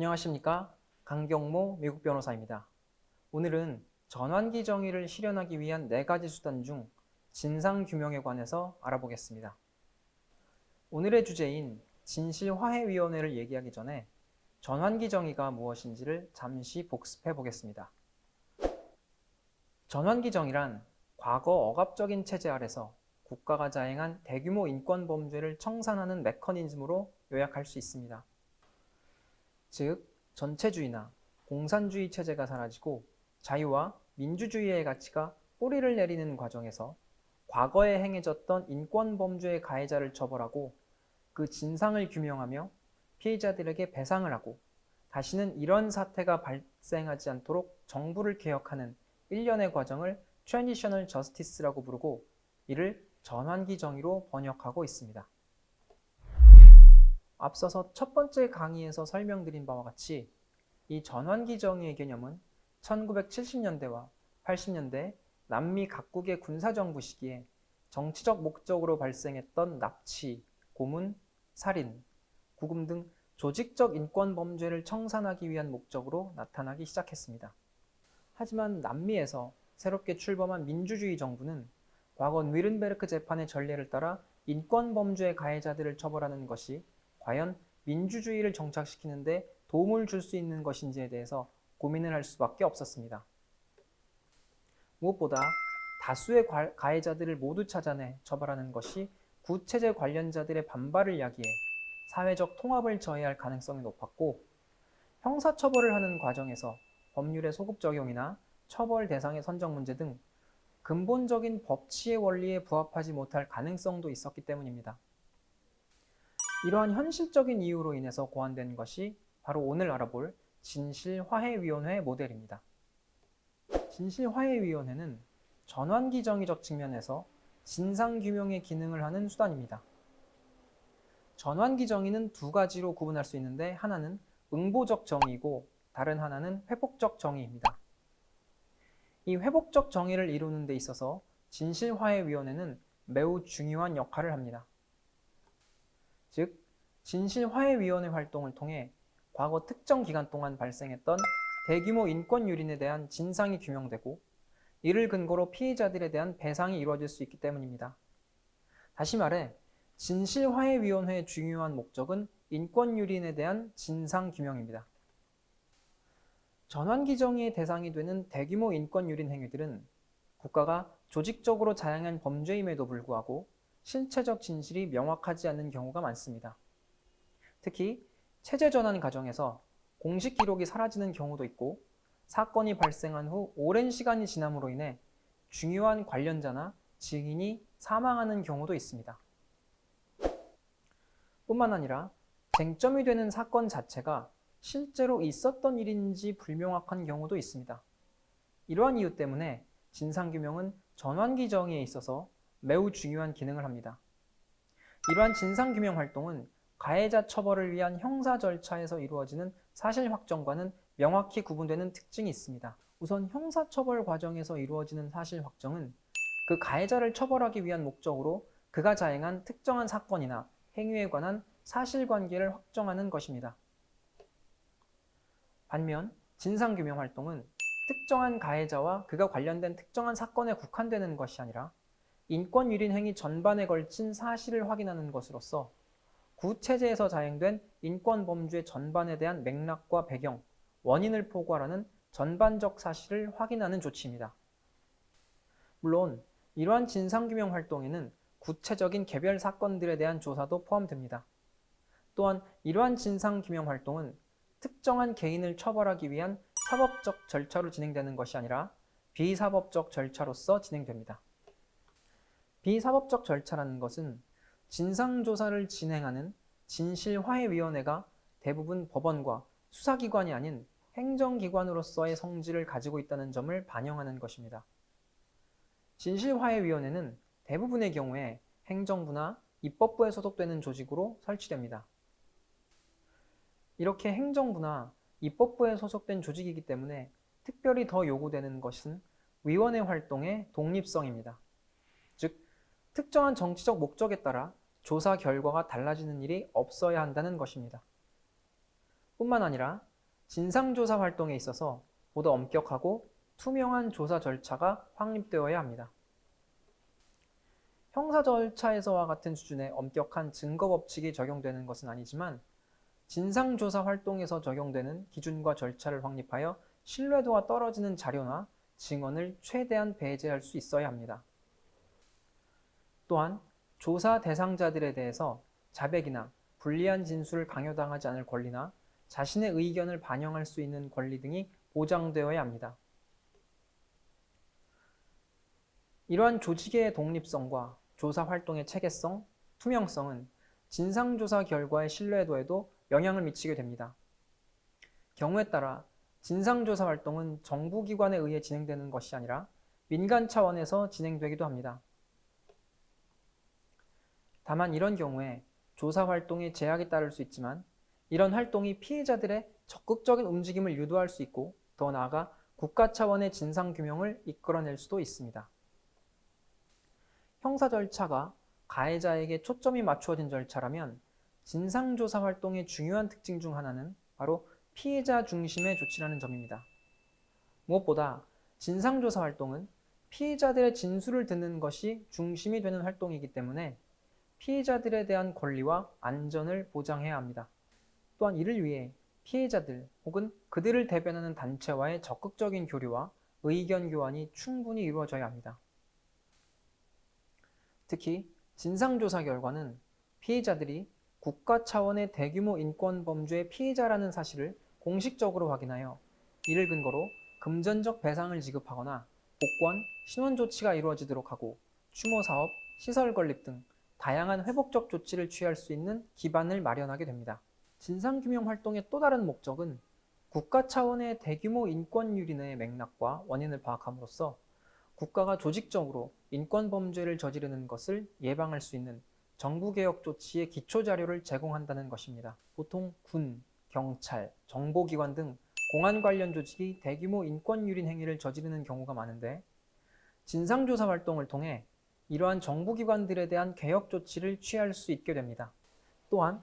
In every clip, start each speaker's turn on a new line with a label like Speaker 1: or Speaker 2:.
Speaker 1: 안녕하십니까? 강경모 미국 변호사입니다. 오늘은 전환기 정의를 실현하기 위한 4가지 수단 중 진상규명에 관해서 알아보겠습니다. 오늘의 주제인 진실화해위원회를 얘기하기 전에 전환기 정의가 무엇인지를 잠시 복습해 보겠습니다. 전환기 정의란 과거 억압적인 체제 아래서 국가가 자행한 대규모 인권 범죄를 청산하는 메커니즘으로 요약할 수 있습니다. 즉, 전체주의나 공산주의 체제가 사라지고 자유와 민주주의의 가치가 뿌리를 내리는 과정에서 과거에 행해졌던 인권 범죄의 가해자를 처벌하고 그 진상을 규명하며 피해자들에게 배상을 하고 다시는 이런 사태가 발생하지 않도록 정부를 개혁하는 일련의 과정을 트랜지셔널 저스티스라고 부르고 이를 전환기 정의로 번역하고 있습니다. 앞서서 첫 번째 강의에서 설명드린 바와 같이 이 전환기 정의의 개념은 1970년대와 80년대 남미 각국의 군사정부 시기에 정치적 목적으로 발생했던 납치, 고문, 살인, 구금 등 조직적 인권 범죄를 청산하기 위한 목적으로 나타나기 시작했습니다. 하지만 남미에서 새롭게 출범한 민주주의 정부는 과거 뉘른베르크 재판의 전례를 따라 인권 범죄의 가해자들을 처벌하는 것이 과연 민주주의를 정착시키는 데 도움을 줄 수 있는 것인지에 대해서 고민을 할 수밖에 없었습니다. 무엇보다 다수의 가해자들을 모두 찾아내 처벌하는 것이 구체제 관련자들의 반발을 야기해 사회적 통합을 저해할 가능성이 높았고, 형사처벌을 하는 과정에서 법률의 소급 적용이나 처벌 대상의 선정 문제 등 근본적인 법치의 원리에 부합하지 못할 가능성도 있었기 때문입니다. 이러한 현실적인 이유로 인해서 고안된 것이 바로 오늘 알아볼 진실화해위원회 모델입니다. 진실화해위원회는 전환기 정의적 측면에서 진상규명의 기능을 하는 수단입니다. 전환기 정의는 2가지로 구분할 수 있는데 하나는 응보적 정의이고 다른 하나는 회복적 정의입니다. 이 회복적 정의를 이루는 데 있어서 진실화해위원회는 매우 중요한 역할을 합니다. 즉, 진실화해위원회 활동을 통해 과거 특정 기간 동안 발생했던 대규모 인권 유린에 대한 진상이 규명되고 이를 근거로 피해자들에 대한 배상이 이루어질 수 있기 때문입니다. 다시 말해, 진실화해위원회의 중요한 목적은 인권 유린에 대한 진상 규명입니다. 전환기 정의의 대상이 되는 대규모 인권 유린 행위들은 국가가 조직적으로 자행한 범죄임에도 불구하고 실체적 진실이 명확하지 않은 경우가 많습니다. 특히 체제 전환 과정에서 공식 기록이 사라지는 경우도 있고, 사건이 발생한 후 오랜 시간이 지남으로 인해 중요한 관련자나 증인이 사망하는 경우도 있습니다. 뿐만 아니라 쟁점이 되는 사건 자체가 실제로 있었던 일인지 불명확한 경우도 있습니다. 이러한 이유 때문에 진상규명은 전환기 정의에 있어서 매우 중요한 기능을 합니다. 이러한 진상규명 활동은 가해자 처벌을 위한 형사 절차에서 이루어지는 사실 확정과는 명확히 구분되는 특징이 있습니다. 우선 형사처벌 과정에서 이루어지는 사실 확정은 그 가해자를 처벌하기 위한 목적으로 그가 자행한 특정한 사건이나 행위에 관한 사실관계를 확정하는 것입니다. 반면 진상규명 활동은 특정한 가해자와 그가 관련된 특정한 사건에 국한되는 것이 아니라 인권 유린 행위 전반에 걸친 사실을 확인하는 것으로서 구체제에서 자행된 인권 범죄 전반에 대한 맥락과 배경, 원인을 포괄하는 전반적 사실을 확인하는 조치입니다. 물론 이러한 진상규명 활동에는 구체적인 개별 사건들에 대한 조사도 포함됩니다. 또한 이러한 진상규명 활동은 특정한 개인을 처벌하기 위한 사법적 절차로 진행되는 것이 아니라 비사법적 절차로서 진행됩니다. 비사법적 절차라는 것은 진상조사를 진행하는 진실화해위원회가 대부분 법원과 수사기관이 아닌 행정기관으로서의 성질을 가지고 있다는 점을 반영하는 것입니다. 진실화해위원회는 대부분의 경우에 행정부나 입법부에 소속되는 조직으로 설치됩니다. 이렇게 행정부나 입법부에 소속된 조직이기 때문에 특별히 더 요구되는 것은 위원회 활동의 독립성입니다. 즉, 특정한 정치적 목적에 따라 조사 결과가 달라지는 일이 없어야 한다는 것입니다. 뿐만 아니라 진상조사 활동에 있어서 보다 엄격하고 투명한 조사 절차가 확립되어야 합니다. 형사 절차에서와 같은 수준의 엄격한 증거 법칙이 적용되는 것은 아니지만 진상조사 활동에서 적용되는 기준과 절차를 확립하여 신뢰도가 떨어지는 자료나 증언을 최대한 배제할 수 있어야 합니다. 또한 조사 대상자들에 대해서 자백이나 불리한 진술을 강요당하지 않을 권리나 자신의 의견을 반영할 수 있는 권리 등이 보장되어야 합니다. 이러한 조직의 독립성과 조사 활동의 체계성, 투명성은 진상조사 결과의 신뢰도에도 영향을 미치게 됩니다. 경우에 따라 진상조사 활동은 정부기관에 의해 진행되는 것이 아니라 민간 차원에서 진행되기도 합니다. 다만 이런 경우에 조사 활동에 제약이 따를 수 있지만 이런 활동이 피해자들의 적극적인 움직임을 유도할 수 있고 더 나아가 국가 차원의 진상규명을 이끌어낼 수도 있습니다. 형사 절차가 가해자에게 초점이 맞추어진 절차라면 진상조사 활동의 중요한 특징 중 하나는 바로 피해자 중심의 조치라는 점입니다. 무엇보다 진상조사 활동은 피해자들의 진술을 듣는 것이 중심이 되는 활동이기 때문에 피해자들에 대한 권리와 안전을 보장해야 합니다. 또한 이를 위해 피해자들 혹은 그들을 대변하는 단체와의 적극적인 교류와 의견 교환이 충분히 이루어져야 합니다. 특히 진상조사 결과는 피해자들이 국가 차원의 대규모 인권 범죄의 피해자라는 사실을 공식적으로 확인하여 이를 근거로 금전적 배상을 지급하거나 복권, 신원 조치가 이루어지도록 하고 추모 사업, 시설 건립 등 다양한 회복적 조치를 취할 수 있는 기반을 마련하게 됩니다. 진상규명 활동의 또 다른 목적은 국가 차원의 대규모 인권 유린의 맥락과 원인을 파악함으로써 국가가 조직적으로 인권 범죄를 저지르는 것을 예방할 수 있는 정부개혁 조치의 기초자료를 제공한다는 것입니다. 보통 군, 경찰, 정보기관 등 공안 관련 조직이 대규모 인권 유린 행위를 저지르는 경우가 많은데 진상조사 활동을 통해 이러한 정부기관들에 대한 개혁 조치를 취할 수 있게 됩니다. 또한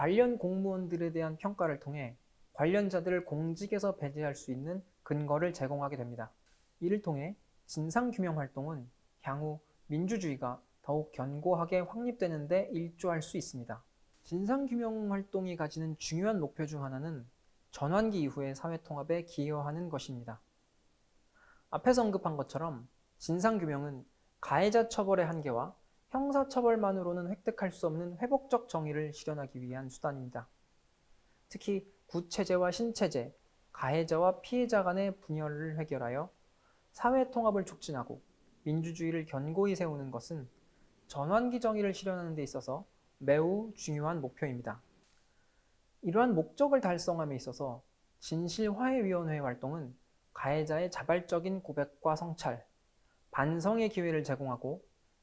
Speaker 1: 관련 공무원들에 대한 평가를 통해 관련자들을 공직에서 배제할 수 있는 근거를 제공하게 됩니다. 이를 통해 진상규명 활동은 향후 민주주의가 더욱 견고하게 확립되는 데 일조할 수 있습니다. 진상규명 활동이 가지는 중요한 목표 중 하나는 전환기 이후의 사회통합에 기여하는 것입니다. 앞에서 언급한 것처럼 진상규명은 가해자 처벌의 한계와 형사처벌만으로는 획득할 수 없는 회복적 정의를 실현하기 위한 수단입니다. 특히 구체제와 신체제, 가해자와 피해자 간의 분열을 해결하여 사회통합을 촉진하고 민주주의를 견고히 세우는 것은 전환기 정의를 실현하는 데 있어서 매우 중요한 목표입니다. 이러한 목적을 달성함에 있어서 진실화해위원회 활동은 가해자의 자발적인 고백과 성찰, 반성의 기회를 제공하고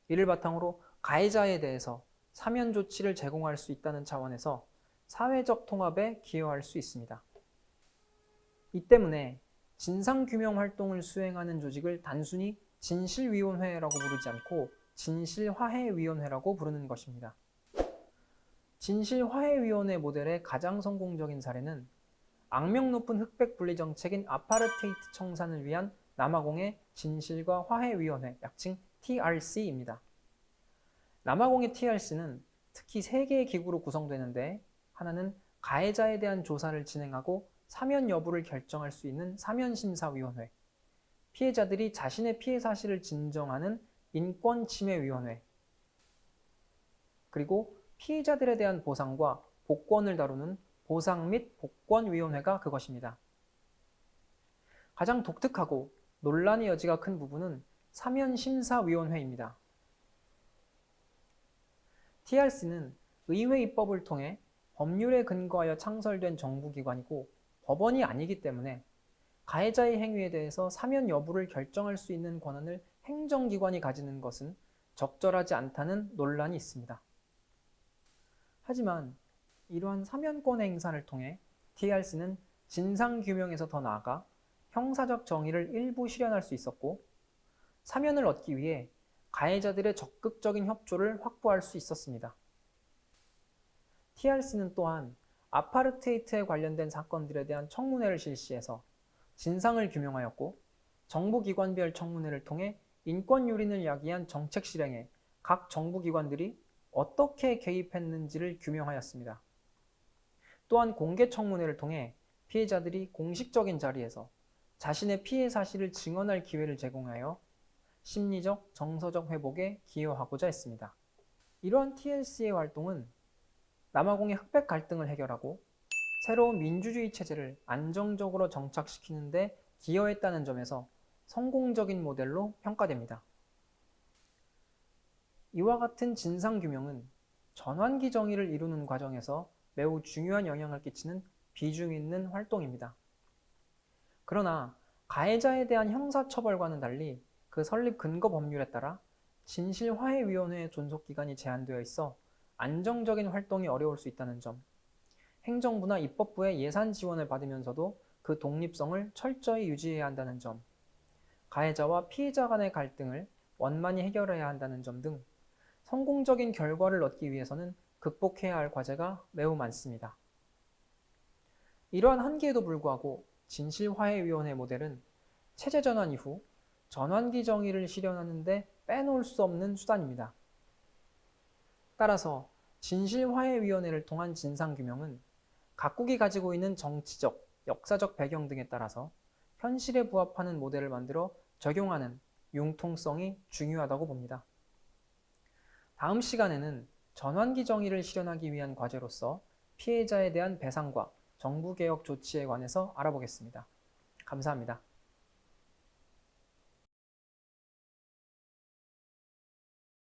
Speaker 1: 이를 바탕으로 가해자에 대해서 사면 조치를 제공할 수 있다는 차원에서 사회적 통합에 기여할 수 있습니다. 이 때문에 진상규명 활동을 수행하는 조직을 단순히 진실위원회라고 부르지 않고 진실화해위원회라고 부르는 것입니다. 진실화해위원회 모델의 가장 성공적인 사례는 악명 높은 흑백 분리 정책인 아파르테이트 청산을 위한 남아공의 진실과 화해위원회, 약칭 TRC입니다. 남아공의 TRC는 특히 3개의 기구로 구성되는데 하나는 가해자에 대한 조사를 진행하고 사면 여부를 결정할 수 있는 사면심사위원회, 피해자들이 자신의 피해 사실을 진정하는 인권침해위원회, 그리고 피해자들에 대한 보상과 복권을 다루는 보상 및 복권위원회가 그것입니다. 가장 독특하고 논란의 여지가 큰 부분은 사면심사위원회입니다. TRC는 의회 입법을 통해 법률에 근거하여 창설된 정부기관이고 법원이 아니기 때문에 가해자의 행위에 대해서 사면 여부를 결정할 수 있는 권한을 행정기관이 가지는 것은 적절하지 않다는 논란이 있습니다. 하지만 이러한 사면권 행사를 통해 TRC는 진상규명에서 더 나아가 형사적 정의를 일부 실현할 수 있었고 사면을 얻기 위해 가해자들의 적극적인 협조를 확보할 수 있었습니다. TRC는 또한 아파르테이트에 관련된 사건들에 대한 청문회를 실시해서 진상을 규명하였고, 정부기관별 청문회를 통해 인권 유린을 야기한 정책 실행에 각 정부기관들이 어떻게 개입했는지를 규명하였습니다. 또한 공개 청문회를 통해 피해자들이 공식적인 자리에서 자신의 피해 사실을 증언할 기회를 제공하여 심리적, 정서적 회복에 기여하고자 했습니다. 이러한 TLC의 활동은 남아공의 흑백 갈등을 해결하고 새로운 민주주의 체제를 안정적으로 정착시키는 데 기여했다는 점에서 성공적인 모델로 평가됩니다. 이와 같은 진상규명은 전환기 정의를 이루는 과정에서 매우 중요한 영향을 끼치는 비중 있는 활동입니다. 그러나 가해자에 대한 형사처벌과는 달리 그 설립 근거 법률에 따라 진실화해위원회의 존속기간이 제한되어 있어 안정적인 활동이 어려울 수 있다는 점, 행정부나 입법부의 예산 지원을 받으면서도 그 독립성을 철저히 유지해야 한다는 점, 가해자와 피해자 간의 갈등을 원만히 해결해야 한다는 점 등 성공적인 결과를 얻기 위해서는 극복해야 할 과제가 매우 많습니다. 이러한 한계에도 불구하고 진실화해위원회 모델은 체제 전환 이후 전환기 정의를 실현하는 데 빼놓을 수 없는 수단입니다. 따라서 진실화해위원회를 통한 진상규명은 각국이 가지고 있는 정치적, 역사적 배경 등에 따라서 현실에 부합하는 모델을 만들어 적용하는 융통성이 중요하다고 봅니다. 다음 시간에는 전환기 정의를 실현하기 위한 과제로서 피해자에 대한 배상과 정부개혁 조치에 관해서 알아보겠습니다. 감사합니다.